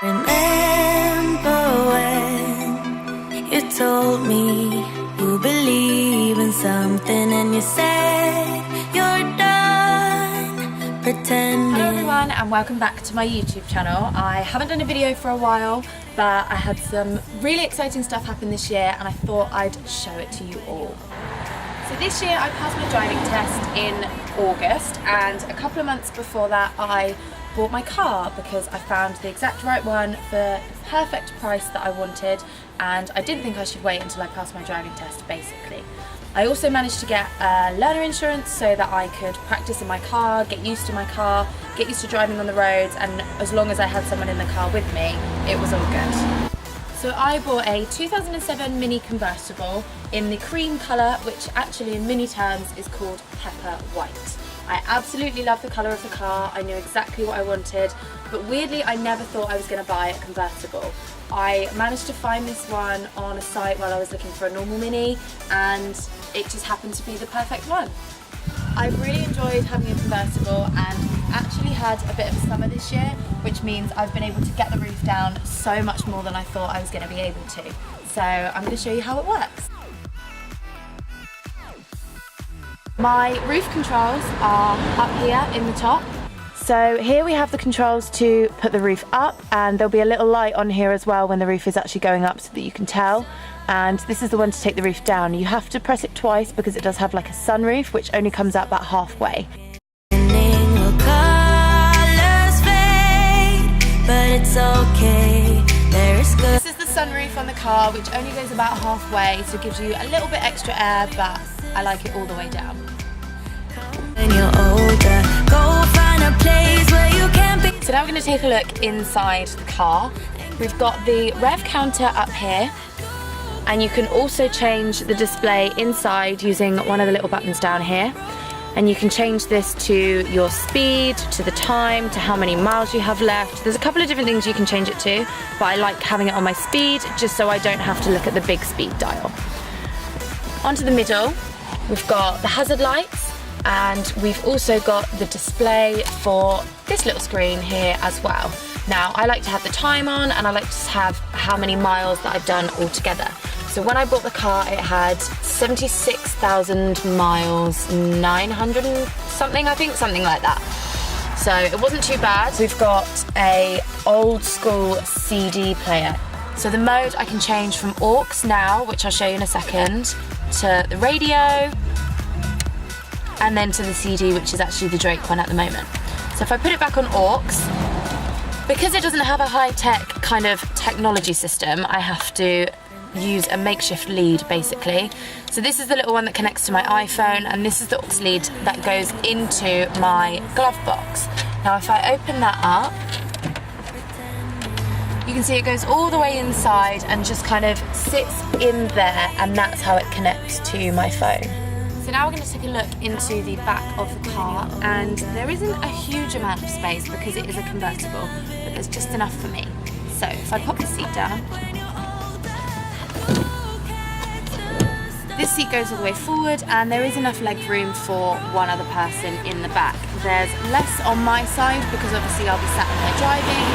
Remember when you told me you believe in something and you said you're done pretending. Hello everyone and welcome back to my YouTube channel. I haven't done a video for a while, but I had some really exciting stuff happen this year and I thought I'd show it to you all. So this year I passed my driving test in August, and a couple of months before that I bought my car because I found the exact right one for the perfect price that I wanted, and I didn't think I should wait until I passed my driving test basically. I also managed to get learner insurance so that I could practice in my car, get used to my car, get used to driving on the roads, and as long as I had someone in the car with me, it was all good. So I bought a 2007 Mini Convertible in the cream colour, which actually in Mini terms is called Pepper White. I absolutely love the colour of the car, I knew exactly what I wanted, but weirdly I never thought I was going to buy a convertible. I managed to find this one on a site while I was looking for a normal Mini, and it just happened to be the perfect one. I've really enjoyed having a convertible, and actually had a bit of a summer this year, which means I've been able to get the roof down so much more than I thought I was going to be able to. So I'm going to show you how it works. My roof controls are up here in the top. So here we have the controls to put the roof up, and there'll be a little light on here as well when the roof is actually going up so that you can tell. And this is the one to take the roof down. You have to press it twice because it does have like a sunroof which only comes out about halfway. But it's okay, there is good. This is the sunroof on the car, which only goes about halfway, so it gives you a little bit extra air, but I like it all the way down. When you're older, go find a place where you can be. So now we're going to take a look inside the car. We've got the rev counter up here, and you can also change the display inside using one of the little buttons down here. And you can change this to your speed, to the time, to how many miles you have left. There's a couple of different things you can change it to, but I like having it on my speed just so I don't have to look at the big speed dial. Onto the middle, we've got the hazard lights, and we've also got the display for this little screen here as well. Now, I like to have the time on, and I like to have how many miles that I've done altogether. So when I bought the car, it had 76,000 miles, 900 and something, I think, something like that. So it wasn't too bad. We've got a old school CD player. So the mode I can change from aux now, which I'll show you in a second, to the radio, and then to the CD, which is actually the Drake one at the moment. So if I put it back on aux, because it doesn't have a high-tech kind of technology system, I have to use a makeshift lead basically. So this is the little one that connects to my iPhone, and this is the aux lead that goes into my glove box. Now if I open that up, you can see it goes all the way inside and just kind of sits in there, and that's how it connects to my phone. So now we're going to take a look into the back of the car, and there isn't a huge amount of space because it is a convertible, but there's just enough for me. So if I pop the seat down, this seat goes all the way forward, and there is enough leg room for one other person in the back. There's less on my side because obviously I'll be sat in there driving,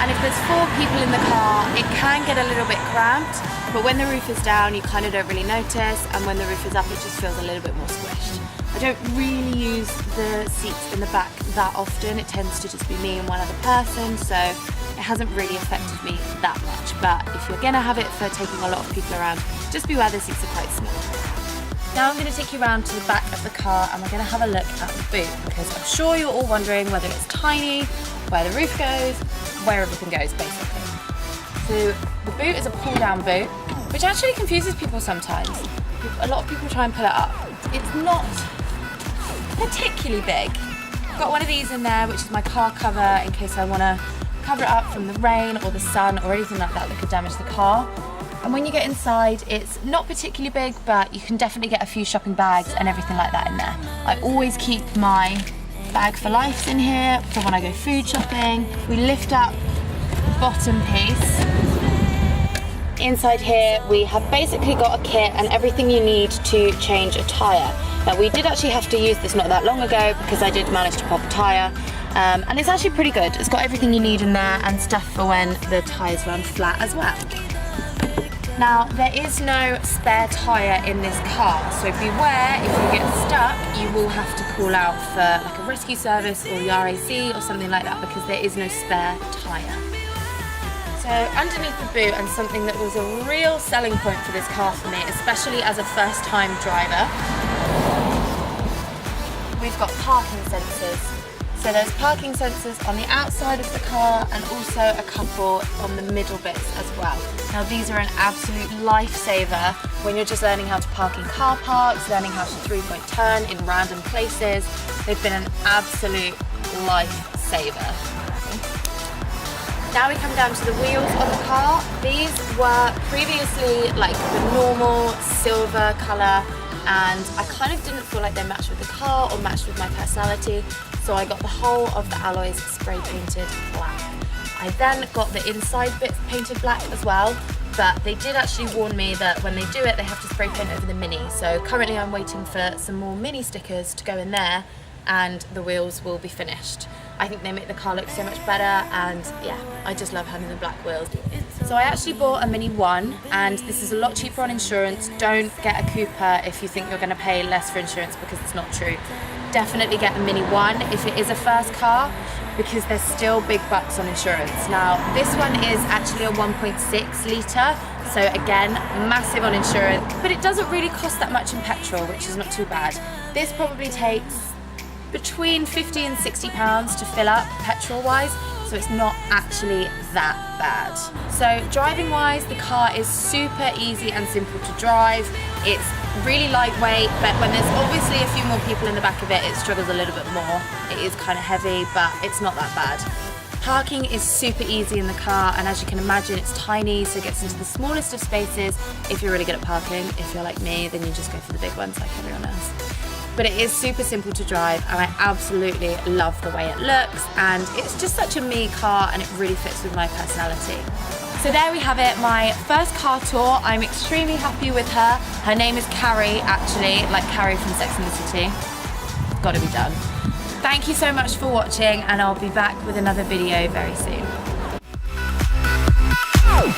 and if there's 4 people in the car it can get a little bit cramped, but when the roof is down you kind of don't really notice, and when the roof is up it just feels a little bit more squished. I don't really use the seats in the back that often, it tends to just be me and one other person, so it hasn't really affected me that much, but if you're going to have it for taking a lot of people around, just beware the seats are quite small. Now I'm going to take you around to the back of the car, and we're going to have a look at the boot, because I'm sure you're all wondering whether it's tiny, where the roof goes, where everything goes basically. So the boot is a pull down boot, which actually confuses people sometimes. A lot of people try and pull it up. It's not particularly big. I've got one of these in there, which is my car cover in case I want to cover it up from the rain or the sun or anything like that could damage the car. And when you get inside, it's not particularly big, but you can definitely get a few shopping bags and everything like that in there. I always keep my bag for life in here for when I go food shopping. We lift up the bottom piece. Inside here we have basically got a kit and everything you need to change a tyre. Now we did actually have to use this not that long ago because I did manage to pop a tyre, And it's actually pretty good. It's got everything you need in there and stuff for when the tyres run flat as well. Now, there is no spare tyre in this car, so beware, if you get stuck, you will have to call out for like a rescue service or the RAC or something like that, because there is no spare tyre. So underneath the boot, and something that was a real selling point for this car for me, especially as a first-time driver, we've got parking sensors. So there's parking sensors on the outside of the car and also a couple on the middle bits as well. Now these are an absolute lifesaver when you're just learning how to park in car parks, learning how to three-point turn in random places. They've been an absolute lifesaver. Now we come down to the wheels on the car. These were previously like the normal silver colour, and I kind of didn't feel like they matched with the car or matched with my personality, so I got the whole of the alloys spray painted black. I then got the inside bits painted black as well, but they did actually warn me that when they do it, they have to spray paint over the Mini. So currently I'm waiting for some more Mini stickers to go in there, and the wheels will be finished. I think they make the car look so much better, and yeah, I just love having the black wheels. So I actually bought a Mini 1, and this is a lot cheaper on insurance. Don't get a Cooper if you think you're going to pay less for insurance, because it's not true. Definitely get the Mini 1 if it is a first car, because there's still big bucks on insurance. Now this one is actually a 1.6 litre, so again, massive on insurance, but it doesn't really cost that much in petrol, which is not too bad. This probably takes between 50 and 60 pounds to fill up petrol wise, so it's not actually that bad. So driving wise, the car is super easy and simple to drive. It's really lightweight, but when there's obviously a few more people in the back of it, it struggles a little bit more. It is kind of heavy, but it's not that bad. Parking is super easy in the car, and as you can imagine, it's tiny, so it gets into the smallest of spaces if you're really good at parking. If you're like me, then you just go for the big ones like everyone else. But it is super simple to drive, and I absolutely love the way it looks, and it's just such a me car, and it really fits with my personality. So there we have it, my first car tour. I'm extremely happy with her. Her name is Carrie, actually, like Carrie from Sex and the City. Gotta be done. Thank you so much for watching, and I'll be back with another video very soon. Oh.